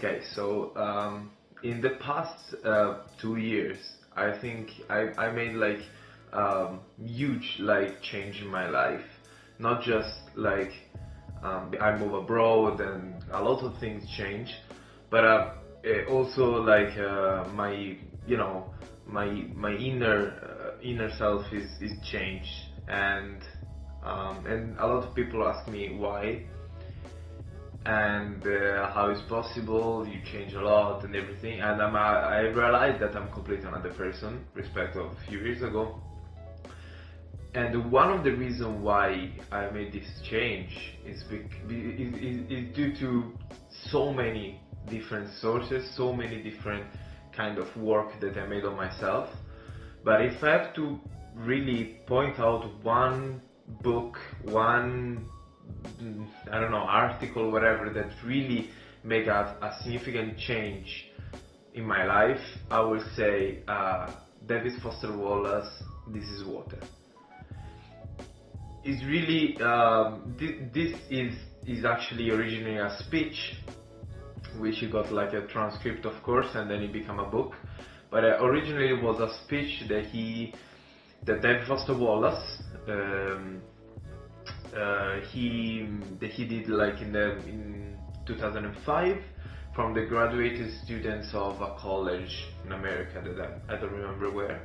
Okay, so in the past 2 years, I think I made like huge like change in my life. Not just like I move abroad and a lot of things change, but also like my you know my inner self is changed, and a lot of people ask me why and how it's possible you change a lot and everything, and I realized that I'm completely another person respect of a few years ago. And one of the reasons why I made this change is due to so many different sources, so many different kind of work that I made on myself. But if I have to really point out one book, one I don't know, article, whatever, that really make a significant change in my life, I will say David Foster Wallace, This is Water. It's really, this is actually originally a speech, which it got like a transcript of course, and then it became a book. But originally it was a speech that David Foster Wallace, he did like in 2005 from the graduated students of a college in America that I don't remember where.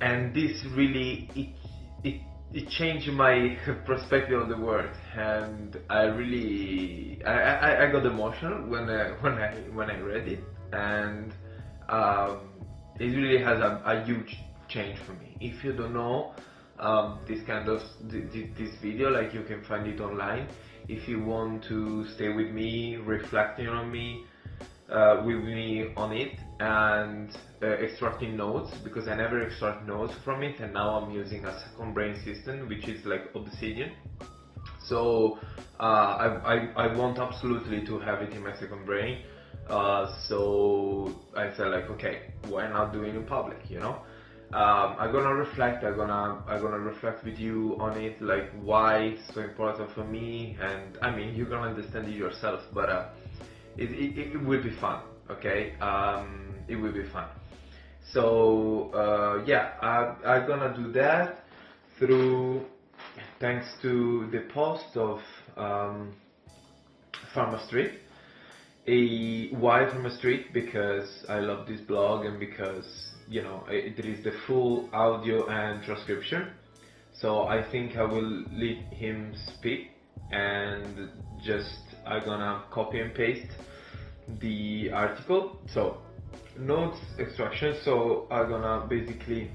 And this really it changed my perspective of the world, and I really I got emotional when I read it, and it really has a huge change for me. If you don't know this kind of this video, like you can find it online. If you want to stay with me, reflecting on me, with me on it, and extracting notes, because I never extract notes from it, and now I'm using a second brain system, which is like Obsidian. So I want absolutely to have it in my second brain. So I said like, okay, why not do it in public, you know? I'm gonna reflect. I'm gonna reflect with you on it, like why it's so important for me. And I mean, you're gonna understand it yourself, but it will be fun. Okay, it will be fun. So yeah, I'm gonna do that through thanks to the post of Pharma Street. Why Pharma Street? Because I love this blog, and because there is the full audio and transcription. So I think I will let him speak, and just I'm gonna copy and paste the article. So notes extraction. So I'm gonna basically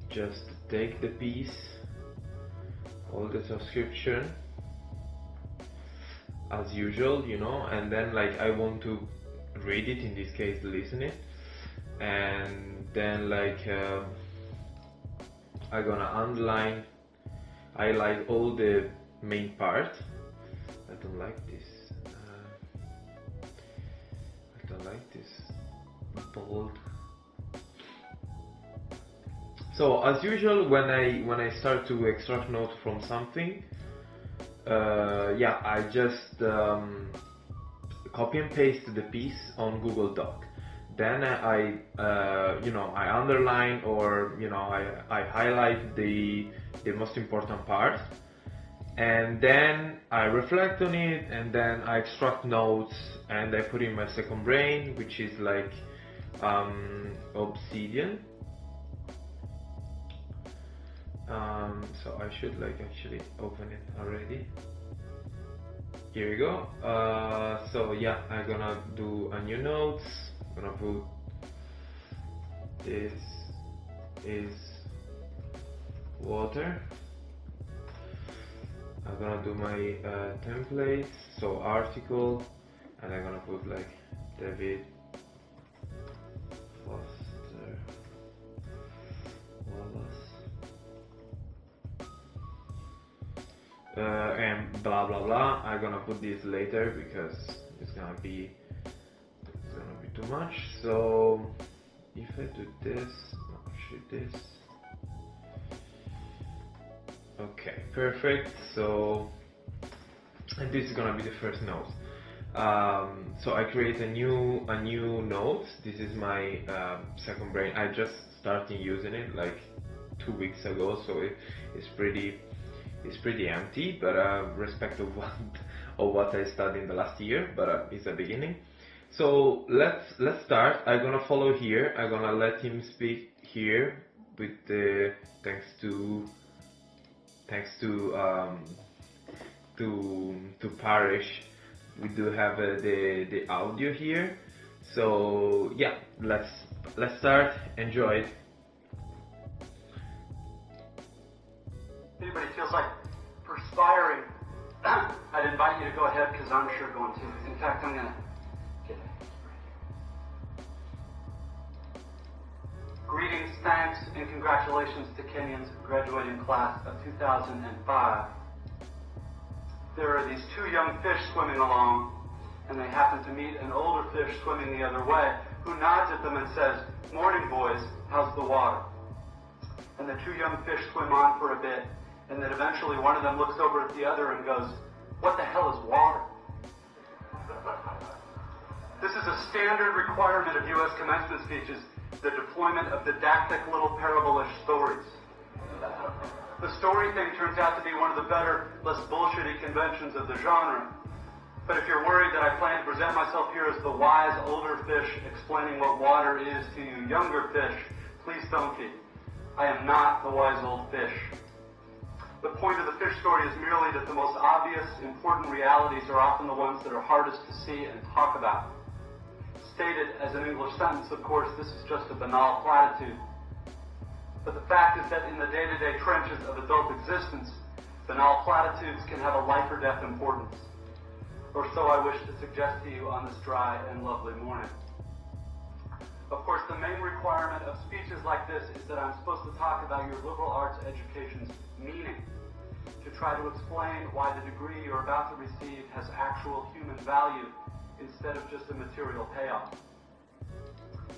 just take the piece, all the transcription as usual, and then like I want to read it, in this case listen it, and then like I'm gonna underline, highlight all the main part. I don't like this bold. So as usual, when I start to extract note from something, I just copy and paste the piece on Google Doc. Then I underline, or I highlight the most important part, and then I reflect on it, and then I extract notes, and I put in my second brain, which is like Obsidian. So I should like actually open it already. Here we go. So yeah, I'm gonna do a new notes. I'm gonna put this is water. I'm gonna do my templates, so article, and I'm gonna put like David Foster Wallace. And blah blah blah. I'm gonna put this later because it's gonna be too much. So if I do this, no, actually this, Okay, perfect. So, and this is gonna be the first note. So I create a new note. This is my second brain. I just started using it like 2 weeks ago, so it's pretty empty. But respect of what I studied in the last year, but it's a beginning. So let's start. I'm gonna follow here. I'm gonna let him speak here with the thanks to Parish. We do have the audio here. So yeah, let's start. Enjoy it. Anybody feels like perspiring, I'd invite you to go ahead because I'm sure going to. In fact, I'm gonna get it. Greetings, thanks, and congratulations to Kenyon's graduating class of 2005. There are these two young fish swimming along, and they happen to meet an older fish swimming the other way, who nods at them and says, "Morning, boys, how's the water?" And the two young fish swim on for a bit, and then eventually one of them looks over at the other and goes, "What the hell is water?" This is a standard requirement of U.S. commencement speeches, the deployment of didactic little parable-ish stories. The story thing turns out to be one of the better, less bullshitty conventions of the genre. But if you're worried that I plan to present myself here as the wise older fish explaining what water is to you younger fish, please don't be. I am not the wise old fish. The point of the fish story is merely that the most obvious, important realities are often the ones that are hardest to see and talk about. Stated as an English sentence, of course, this is just a banal platitude. But the fact is that in the day-to-day trenches of adult existence, banal platitudes can have a life or death importance. Or so I wish to suggest to you on this dry and lovely morning. Of course, the main requirement of speeches like this is that I'm supposed to talk about your liberal arts education's meaning, to try to explain why the degree you're about to receive has actual human value instead of just a material payoff.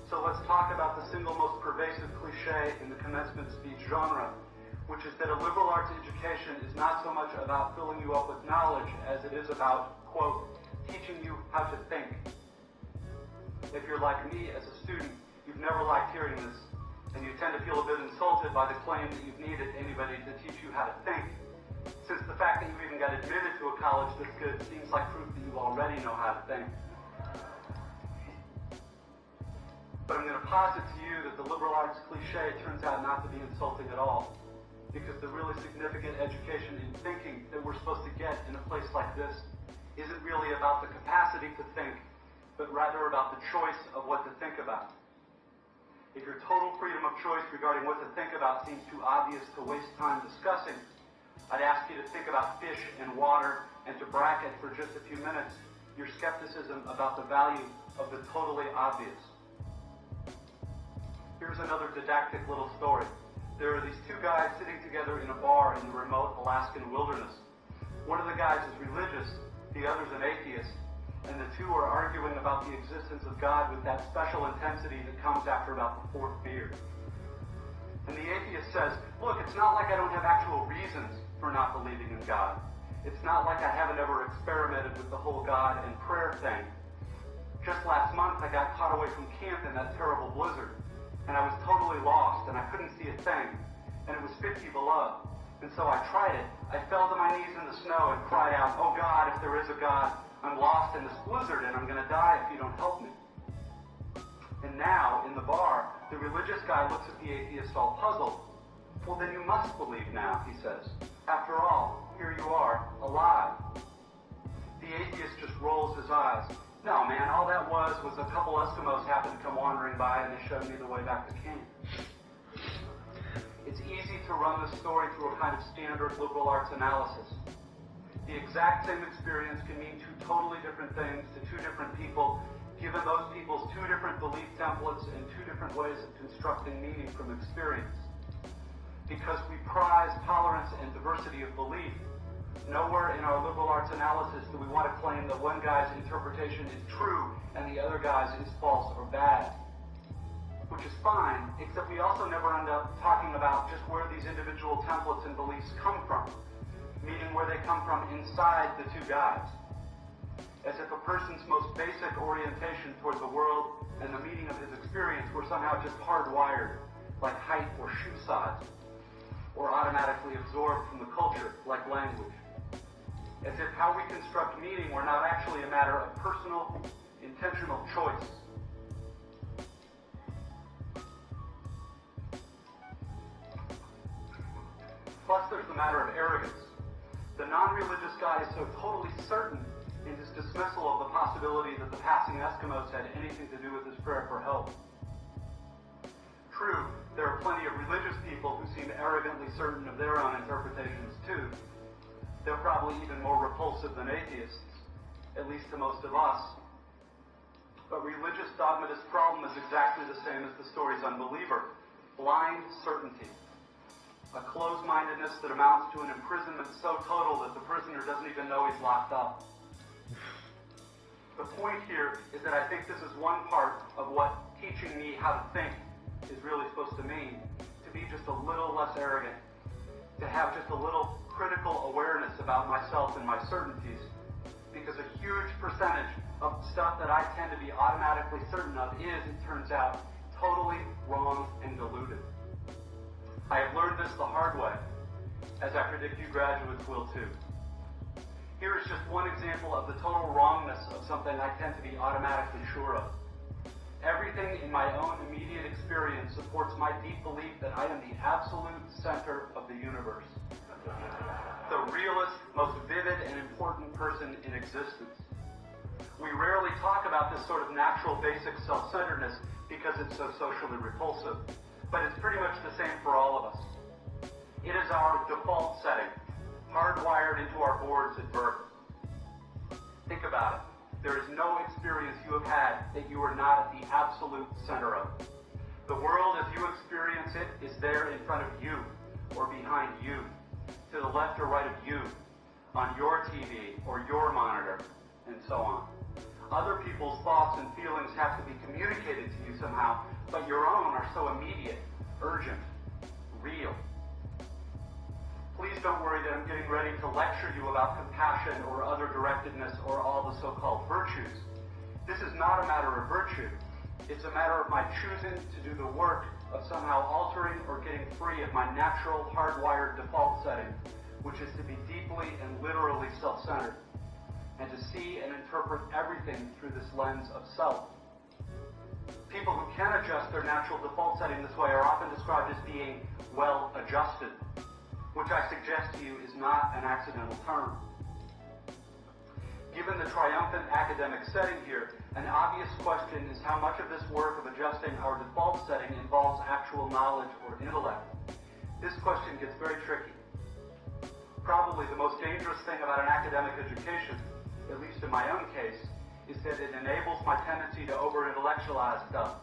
So let's talk about the single most pervasive cliche in the commencement speech genre, which is that a liberal arts education is not so much about filling you up with knowledge as it is about, quote, teaching you how to think. If you're like me as a student, you've never liked hearing this, and you tend to feel a bit insulted by the claim that you've needed anybody to teach you how to think, since the fact that you even got admitted to a college this good seems like proof that you already know how to think. But I'm going to posit to you that the liberal arts cliche turns out not to be insulting at all, because the really significant education in thinking that we're supposed to get in a place like this isn't really about the capacity to think, but rather about the choice of what to think about. If your total freedom of choice regarding what to think about seems too obvious to waste time discussing, I'd ask you to think about fish and water and to bracket for just a few minutes your skepticism about the value of the totally obvious. Here's another didactic little story. There are these two guys sitting together in a bar in the remote Alaskan wilderness. One of the guys is religious, the other's an atheist, and the two are arguing about the existence of God with that special intensity that comes after about the fourth beer. And the atheist says, look, it's not like I don't have actual reasons for not believing in God. It's not like I haven't ever experimented with the whole God and prayer thing. Just last month I got caught away from camp in that terrible blizzard, and I was totally lost and I couldn't see a thing, and it was 50 below. And so I tried it. I fell to my knees in the snow and cried out, oh God, if there is a God, I'm lost in this blizzard and I'm going to die if you don't help me. And now, in the bar, the religious guy looks at the atheist all puzzled. Well, then you must believe now, he says. After all, here you are, alive. The atheist just rolls his eyes. No, man, all that was a couple Eskimos happened to come wandering by and they showed me the way back to camp. It's easy to run this story through a kind of standard liberal arts analysis. The exact same experience can mean two totally different things to two different people, given those people's two different belief templates and two different ways of constructing meaning from experience. Because we prize tolerance and diversity of belief, nowhere in our liberal arts analysis do we want to claim that one guy's interpretation is true and the other guy's is false or bad. Which is fine, except we also never end up talking about just where these individual templates and beliefs come from, meaning where they come from inside the two guys. As if a person's most basic orientation toward the world and the meaning of his experience were somehow just hardwired, like height or shoe size, or automatically absorbed from the culture, like language. As if how we construct meaning were not actually a matter of personal, intentional choice. Plus, there's the matter of arrogance. The non-religious guy is so totally certain in his dismissal of the possibility that the passing Eskimos had anything to do with his prayer for help. True, there are plenty of religious people who seem arrogantly certain of their own interpretations too. They're probably even more repulsive than atheists, at least to most of us. But religious dogmatist problem is exactly the same as the story's unbeliever: blind certainty. A closed-mindedness that amounts to an imprisonment so total that the prisoner doesn't even know he's locked up. The point here is that I think this is one part of what teaching me how to think is really supposed to mean: to be just a little less arrogant, to have just a little critical awareness about myself and my certainties, because a huge percentage of stuff that I tend to be automatically certain of is, it turns out, totally wrong and deluded. I have learned this the hard way, as I predict you graduates will too. Here is just one example of the total wrongness of something I tend to be automatically sure of. Everything in my own immediate experience supports my deep belief that I am the absolute center of the universe. The realest, most vivid, and important person in existence. We rarely talk about this sort of natural, basic self-centeredness because it's so socially repulsive, but it's pretty much the same for all of us. It is our default setting, hardwired into our boards at birth. Think about it. There is no experience you have had that you are not at the absolute center of. The world as you experience it is there in front of you, or behind you, to the left or right of you, on your TV or your monitor, and so on. Other people's thoughts and feelings have to be communicated to you somehow, but your own are so immediate, urgent, real. Please don't worry that I'm getting ready to lecture you about compassion or other directedness or all the so-called virtues. This is not a matter of virtue. It's a matter of my choosing to do the work of somehow altering or getting free of my natural, hardwired default setting, which is to be deeply and literally self-centered, and to see and interpret everything through this lens of self. People who can adjust their natural default setting this way are often described as being well-adjusted, which I suggest to you is not an accidental term. Given the triumphant academic setting here, an obvious question is how much of this work of adjusting our default setting involves actual knowledge or intellect. This question gets very tricky. Probably the most dangerous thing about an academic education, at least in my own case, is that it enables my tendency to over-intellectualize stuff,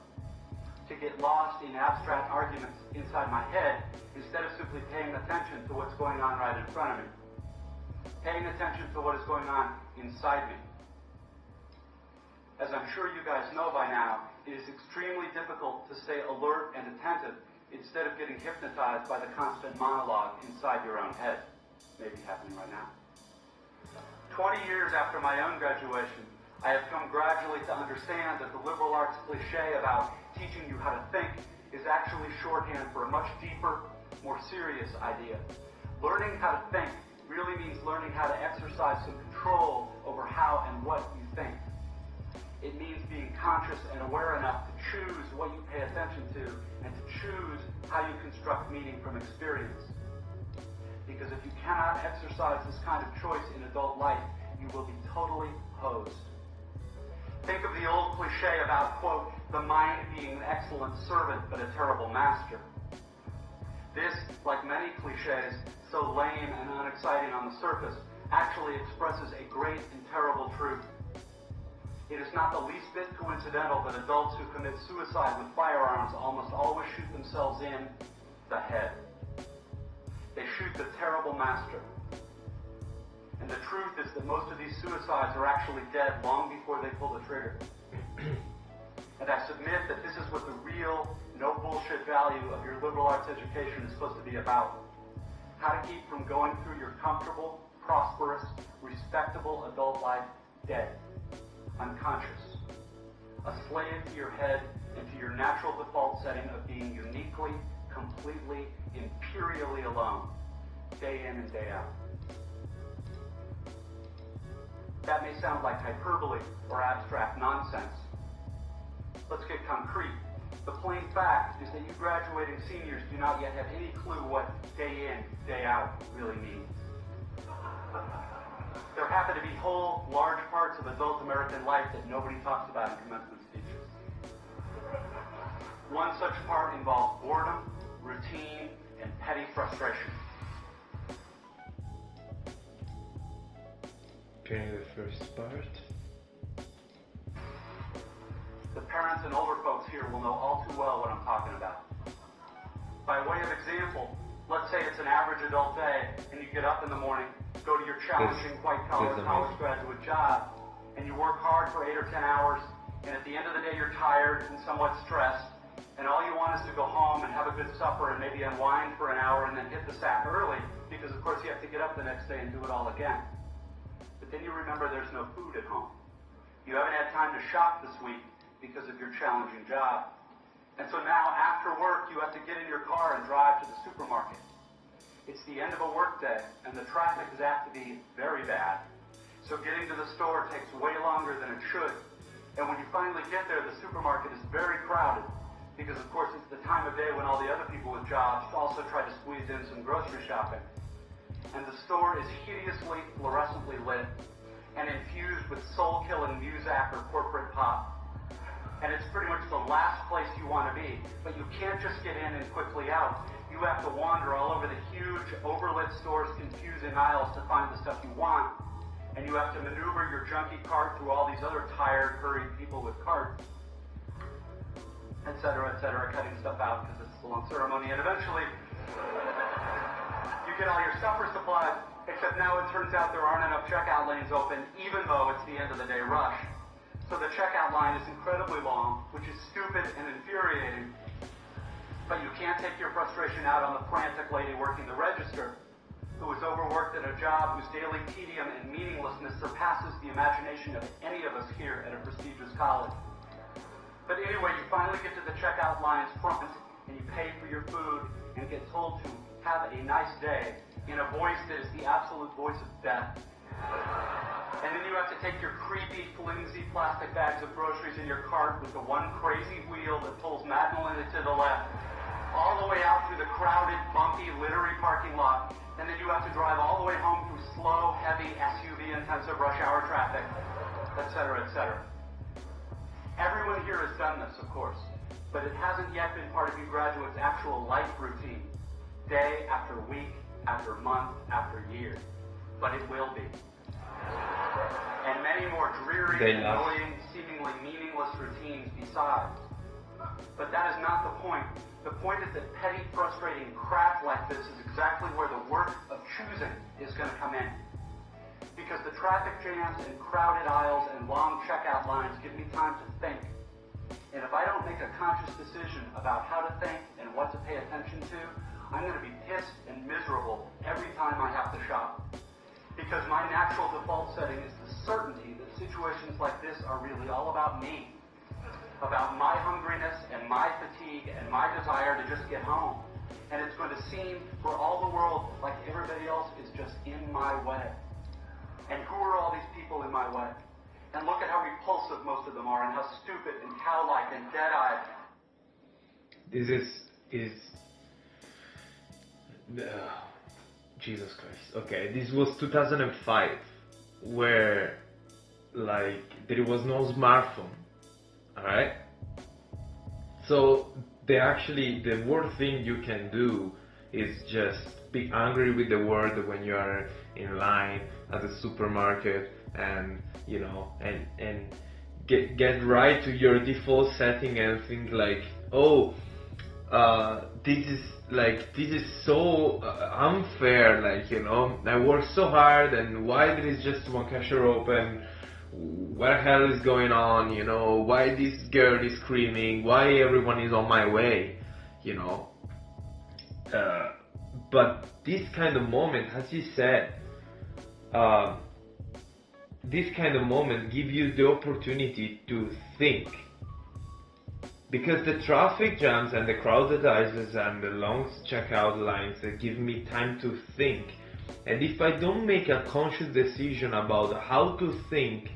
to get lost in abstract arguments inside my head instead of simply paying attention to what's going on right in front of me, paying attention to what is going on inside me. As I'm sure you guys know by now, it is extremely difficult to stay alert and attentive instead of getting hypnotized by the constant monologue inside your own head. Maybe happening right now. 20 years after my own graduation, I have come gradually to understand that the liberal arts cliche about teaching you how to think is actually shorthand for a much deeper, more serious idea. Learning how to think really means learning how to exercise some control over how and what you think. It means being conscious and aware enough to choose what you pay attention to and to choose how you construct meaning from experience. Because if you cannot exercise this kind of choice in adult life, you will be totally hosed. Think of the old cliche about, quote, the mind being an excellent servant but a terrible master. This, like many cliches, so lame and unexciting on the surface, actually expresses a great and terrible truth. It is not the least bit coincidental that adults who commit suicide with firearms almost always shoot themselves in the head. They shoot the terrible master. And the truth is that most of these suicides are actually dead long before they pull the trigger. And I submit that this is what the real, no bullshit value of your liberal arts education is supposed to be about. How to keep from going through your comfortable, prosperous, respectable adult life dead, unconscious, a slave to your head and to your natural default setting of being uniquely, completely, imperially alone, day in and day out. That may sound like hyperbole or abstract nonsense. Let's get concrete. The plain fact is that you graduating seniors do not yet have any clue what day in, day out really means. There happen to be whole, large parts of adult American life that nobody talks about in commencement speeches. One such part involves boredom, routine, and petty frustration. Okay, the first part. The parents and older folks here will know all too well what I'm talking about. By way of example, let's say it's an average adult day and you get up in the morning, go to your challenging white-collar college graduate job, and you work hard for 8 or 10 hours, and at the end of the day you're tired and somewhat stressed, and all you want is to go home and have a good supper and maybe unwind for an hour and then hit the sack early, because of course you have to get up the next day and do it all again. But then you remember there's no food at home. You haven't had time to shop this week because of your challenging job. And so now, after work, you have to get in your car and drive to the supermarket. It's the end of a work day, and the traffic is apt to be very bad. So getting to the store takes way longer than it should. And when you finally get there, the supermarket is very crowded, because of course it's the time of day when all the other people with jobs also try to squeeze in some grocery shopping. And the store is hideously, fluorescently lit, and infused with soul-killing Muzak or corporate pop. And it's pretty much the last place you want to be. But you can't just get in and quickly out. You have to wander all over the huge, overlit store's confusing aisles to find the stuff you want. And you have to maneuver your junky cart through all these other tired, hurried people with carts, et cetera, cutting stuff out because it's a long ceremony. And eventually, you get all your supper supplies, except now it turns out there aren't enough checkout lanes open, even though it's the end of the day rush. So the checkout line is incredibly long, which is stupid and infuriating. But you can't take your frustration out on the frantic lady working the register, who is overworked at a job whose daily tedium and meaninglessness surpasses the imagination of any of us here at a prestigious college. But anyway, you finally get to the checkout line's front, and you pay for your food, and get told to have a nice day in a voice that is the absolute voice of death. And then you have to take your creepy, flimsy plastic bags of groceries in your cart with the one crazy wheel that pulls maddeningly to the left, all the way out through the crowded, bumpy, littery parking lot. And then you have to drive all the way home through slow, heavy, SUV-intensive rush hour traffic, et cetera, et cetera. Everyone here has done this, of course, but it hasn't yet been part of you graduates' actual life routine, day after week, after month, after year. But it will be. And many more dreary, annoying, seemingly meaningless routines besides. But that is not the point. The point is that petty, frustrating crap like this is exactly where the work of choosing is going to come in. Because the traffic jams and crowded aisles and long checkout lines give me time to think. And if I don't make a conscious decision about how to think and what to pay attention to, I'm going to be pissed and miserable every time I have to shop. Because my natural default setting is the certainty that situations like this are really all about me. About my hungriness and my fatigue and my desire to just get home. And it's going to seem for all the world like everybody else is just in my way. And who are all these people in my way? And look at how repulsive most of them are and how stupid and cow-like and dead-eyed. This is Jesus Christ. Okay, this was 2005, where like there was no smartphone. Alright? So the worst thing you can do is just be angry with the world when you are in line at the supermarket and get right to your default setting and think like, oh, this is so unfair, I work so hard and why there is just one cashier open, what the hell is going on, why this girl is screaming, why everyone is on my way. you know. But this kind of moment, as you said, this kind of moment give you the opportunity to think. Because the traffic jams and the crowded aisles and the long checkout lines give me time to think. And if I don't make a conscious decision about how to think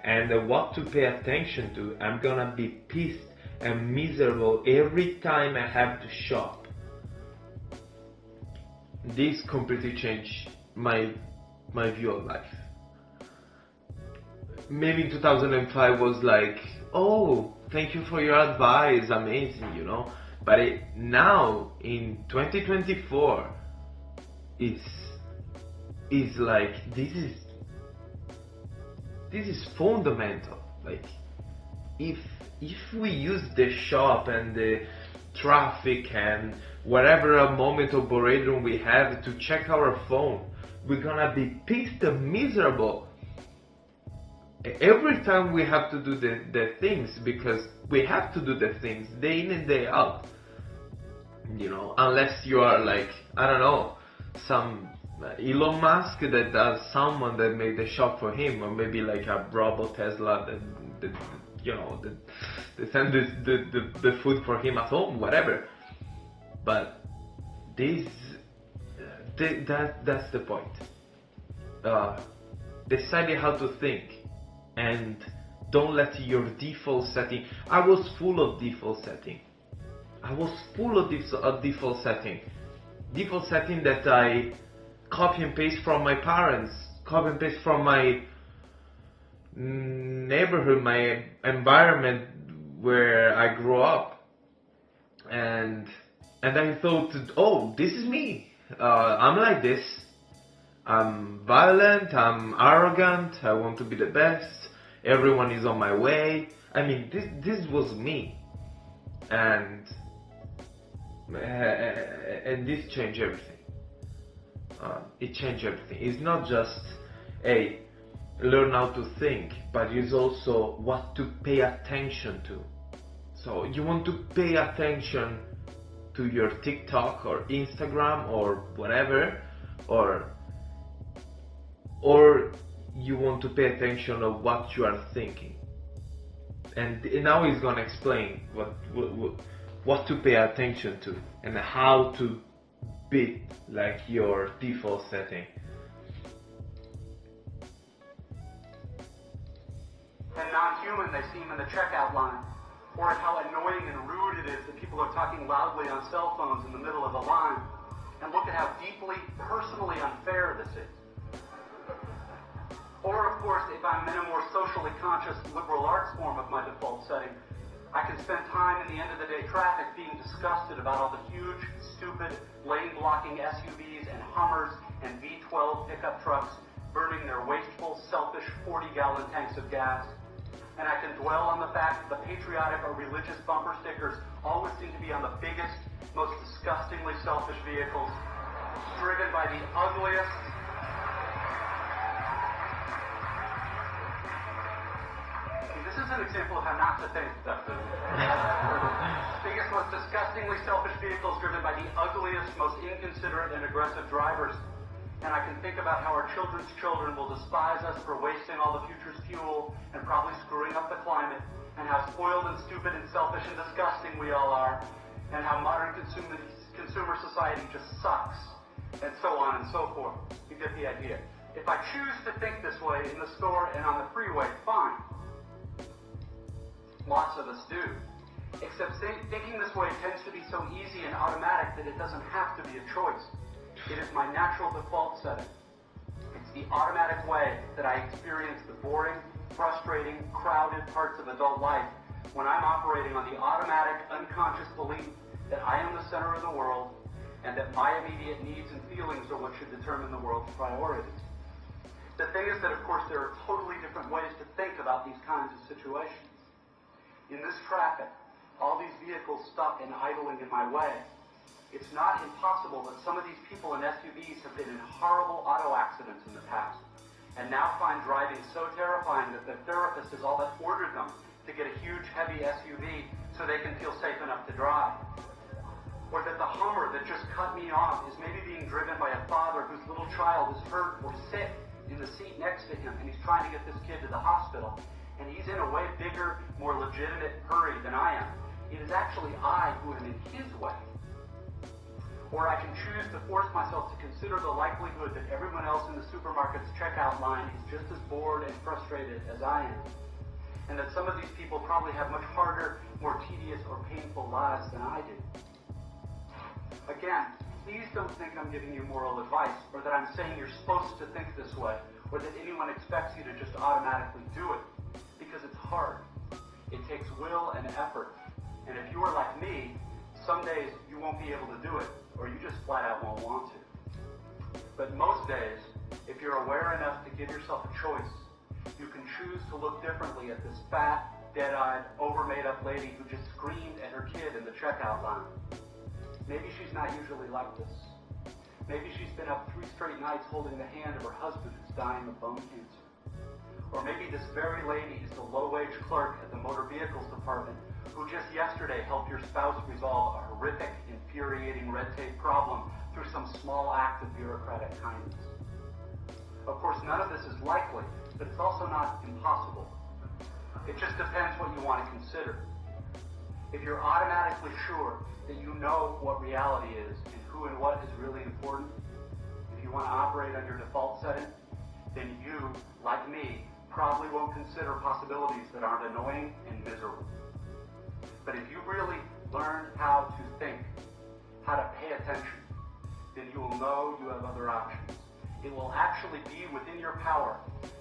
and what to pay attention to, I'm gonna be pissed and miserable every time I have to shop. This completely changed my view of life. Maybe in 2005 was like, oh, thank you for your advice, amazing, you know. But now in 2024, it's like this is fundamental. Like if we use the shop and the traffic and whatever moment of boredom we have to check our phone, we're gonna be pissed and miserable every time we have to do the things, because we have to do the things day in and day out, you know, unless you are like, I don't know, some Elon Musk that does someone that made the shop for him, or maybe like a robot Tesla that you know, that send the food for him at home, whatever. But that's the point. Deciding how to think, and don't let your default setting. I was full of default setting. Default setting that I copy and paste from my parents, copy and paste from my neighborhood, my environment where I grew up, and I thought, oh, this is me. I'm like this. I'm violent. I'm arrogant. I want to be the best. Everyone is on my way. I mean, this was me, and this changed everything. It changed everything. It's not just learn how to think, but it's also what to pay attention to. So you want to pay attention to your TikTok or Instagram or whatever, or you want to pay attention of what you are thinking. And now he's gonna explain what to pay attention to and how to beat like your default setting. And non-human they seem in the checkout line, or how annoying and rude it is that people are talking loudly on cell phones in the middle of a line. And look at how deeply, personally unfair this is. Or, of course, if I'm in a more socially conscious liberal arts form of my default setting, I can spend time in the end of the day traffic being disgusted about all the huge, stupid, lane-blocking SUVs and Hummers and V12 pickup trucks burning their wasteful, selfish 40-gallon tanks of gas. And I can dwell on the fact that the patriotic or religious bumper stickers always seem to be on the biggest, most disgustingly selfish vehicles, driven by the ugliest, this is an example of how not to think, Dustin. Biggest, most disgustingly selfish vehicles driven by the ugliest, most inconsiderate and aggressive drivers. And I can think about how our children's children will despise us for wasting all the future's fuel and probably screwing up the climate, and how spoiled and stupid and selfish and disgusting we all are, and how modern consumer society just sucks, and so on and so forth. You get the idea. If I choose to think this way in the store and on the freeway, fine. Lots of us do. Except thinking this way tends to be so easy and automatic that it doesn't have to be a choice. It is my natural default setting. It's the automatic way that I experience the boring, frustrating, crowded parts of adult life when I'm operating on the automatic, unconscious belief that I am the center of the world and that my immediate needs and feelings are what should determine the world's priorities. The thing is that, of course, there are totally different ways to think about these kinds of situations. In this traffic, all these vehicles stuck and idling in my way, it's not impossible that some of these people in SUVs have been in horrible auto accidents in the past, and now find driving so terrifying that their therapist has all but ordered them to get a huge, heavy SUV so they can feel safe enough to drive. that just cut me off is maybe being driven by a father whose little child is hurt or sick in the seat next to him, and he's trying to get this kid to the hospital, and he's in a way bigger, more legitimate hurry than I am. It is actually I who am in his way. Or I can choose to force myself to consider the likelihood that everyone else in the supermarket's checkout line is just as bored and frustrated as I am, and that some of these people probably have much harder, more tedious, or painful lives than I do. Again, please don't think I'm giving you moral advice, or that I'm saying you're supposed to think this way, or that anyone expects you to just automatically do it, because it's hard. It takes will and effort, and if you are like me, some days you won't be able to do it, or you just flat out won't want to. But most days, if you're aware enough to give yourself a choice, you can choose to look differently at this fat, dead-eyed, over-made-up lady who just screamed at her kid in the checkout line. Maybe she's not usually like this. Maybe she's been up 3 straight nights holding the hand of her husband who's dying of bone cancer. Or maybe this very lady is the low-wage clerk at the motor vehicles department who just yesterday helped your spouse resolve a horrific, infuriating red tape problem through some small act of bureaucratic kindness. Of course, none of this is likely, but it's also not impossible. It just depends what you want to consider. If you're automatically sure that you know what reality is and who and what is really important, if you want to operate on your default setting, then you, like me, probably won't consider possibilities that aren't annoying and miserable. But if you really learn how to think, how to pay attention, then you will know you have other options. It will actually be within your power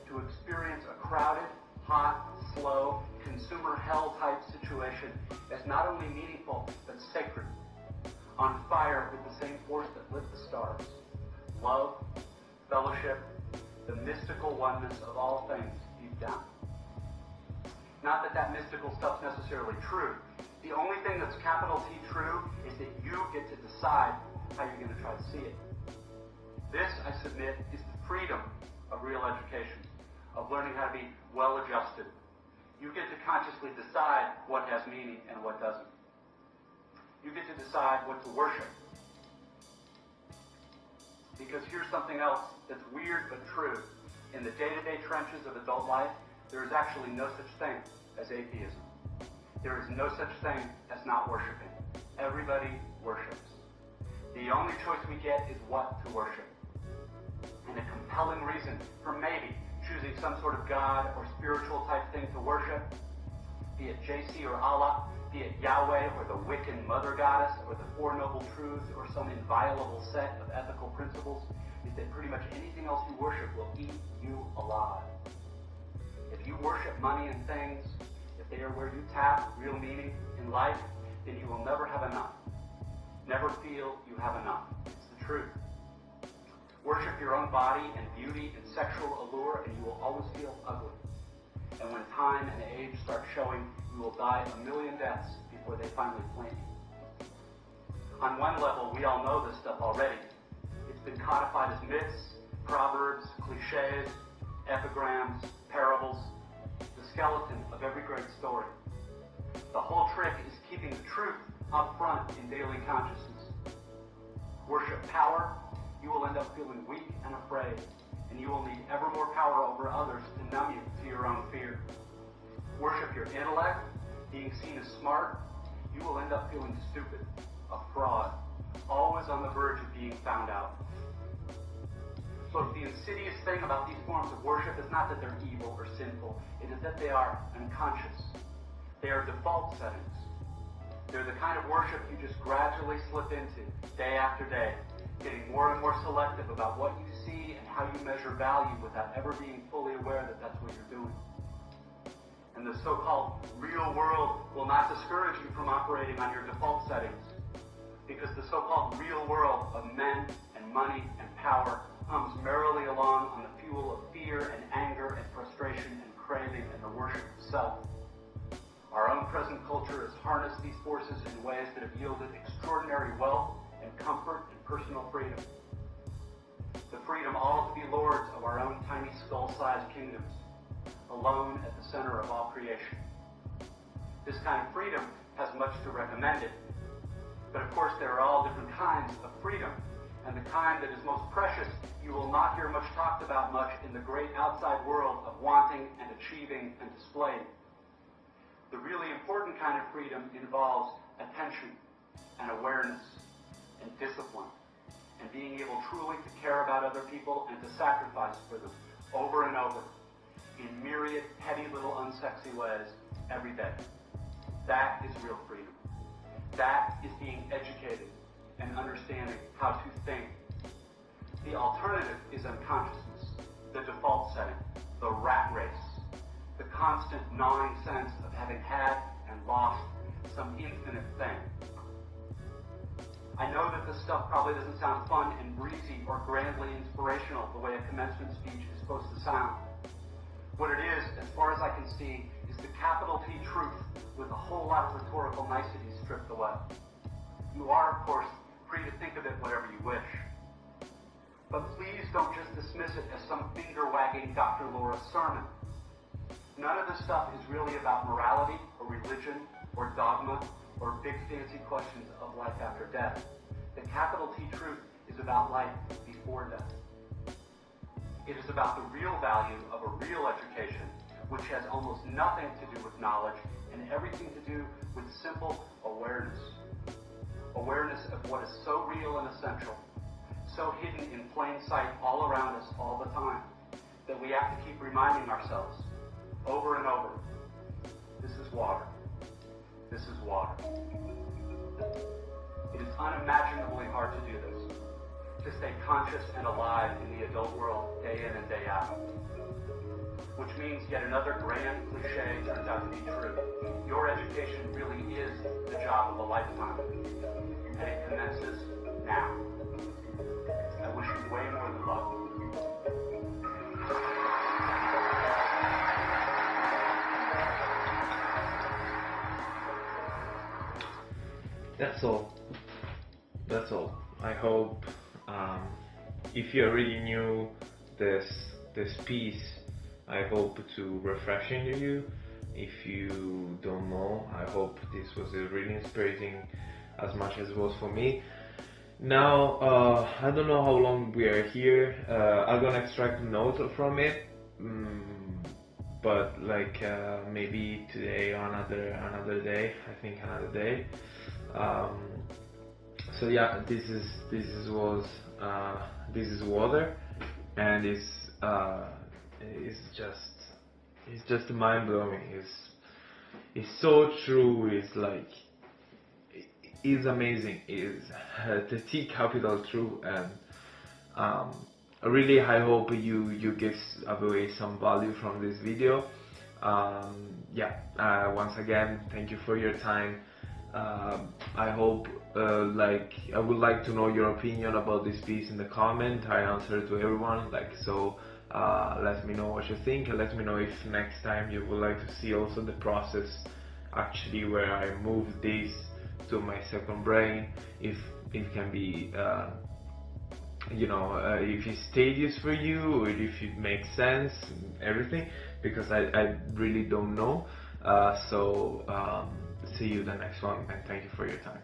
to experience a crowded, hot, slow, consumer hell type situation as not only meaningful, but sacred, on fire with the same force that lit the stars. Love, fellowship, the mystical oneness of all things deep down. Not that that mystical stuff's necessarily true. The only thing that's capital T true is that you get to decide how you're going to try to see it. This, I submit, is the freedom of real education, of learning how to be well-adjusted. You get to consciously decide what has meaning and what doesn't. You get to decide what to worship. Because here's something else that's weird but true. In the day-to-day trenches of adult life, there is actually no such thing as atheism. There is no such thing as not worshiping. Everybody worships. The only choice we get is what to worship. And a compelling reason for maybe choosing some sort of God or spiritual type thing to worship, be it JC or Allah, be it Yahweh or the Wiccan Mother Goddess or the Four Noble Truths or some inviolable set of ethical principles, is that pretty much anything else you worship will eat you alive. If you worship money and things, if they are where you tap real meaning in life, then you will never have enough. Never feel you have enough. It's the truth. Worship your own body and beauty and sexual allure, and you will always feel ugly. And when time and age start showing, you will die a million deaths before they finally flame you. On one level, we all know this stuff already. It's been codified as myths, proverbs, cliches, epigrams, parables, the skeleton of every great story. The whole trick is keeping the truth up front in daily consciousness. Worship power, you will end up feeling weak and afraid, and you will need ever more power over others to numb you to your own fear. Worship your intellect, being seen as smart, you will end up feeling stupid, a fraud, always on the verge of being found out. Look, the insidious thing about these forms of worship is not that they're evil or sinful, it is that they are unconscious. They are default settings. They're the kind of worship you just gradually slip into, day after day, getting more and more selective about what you see and how you measure value without ever being fully aware that that's what you're doing. And the so-called real world will not discourage you from operating on your default settings, because the so-called real world of men and money and power hums merrily along on the fuel of fear and anger and frustration and craving and the worship of self. Our own present culture has harnessed these forces in ways that have yielded extraordinary wealth and comfort and personal freedom. The freedom all to be lords of our own tiny skull-sized kingdoms, alone at the center of all creation. This kind of freedom has much to recommend it. But of course, there are all different kinds of freedom, and the kind that is most precious you will not hear much talked about much in the great outside world of wanting and achieving and displaying. The really important kind of freedom involves attention and awareness and discipline and being able truly to care about other people and to sacrifice for them over and over in myriad petty little unsexy ways every day. That is real freedom. That is being educated and understanding how to think. The alternative is unconsciousness, the default setting, the rat race, the constant gnawing sense of having had and lost some infinite thing. I know that this stuff probably doesn't sound fun and breezy or grandly inspirational the way a commencement speech is supposed to sound. What it is, as far as I can see, is the capital T truth with a whole lot of rhetorical niceties stripped away. You are, of course, free to think of it whatever you wish. But please don't just dismiss it as some finger-wagging Dr. Laura sermon. None of this stuff is really about morality or religion or dogma or big fancy questions of life after death. The capital T truth is about life before death. It is about the real value of a real education, which has almost nothing to do with knowledge and everything to do with simple awareness. Awareness of what is so real and essential, so hidden in plain sight all around us all the time, that we have to keep reminding ourselves over and over, this is water. This is water. It is unimaginably hard to do this, to stay conscious and alive in the adult world day in and day out. Which means yet another grand cliche turns out to be true. Your education really is the job of a lifetime. And it commences now. I wish you way more than luck. That's all. That's all. I hope if you already knew this piece, I hope to refreshing you. If you don't know, I hope this was really inspiring as much as it was for me. Now, I don't know how long we are here. I'm gonna extract notes from it, but like maybe today or another day. I think another day. So yeah, this is water, and it's just mind blowing. It's so true. It's like it's amazing. It's the T capital true, and really I hope you get away some value from this video. Once again, thank you for your time. I hope I would like to know your opinion about this piece in the comment. I answer to everyone, let me know what you think, and let me know if next time you would like to see also the process actually where I move this to my second brain, if it can be if it's tedious for you or if it makes sense, everything, because I really don't know. See you the next one, and thank you for your time.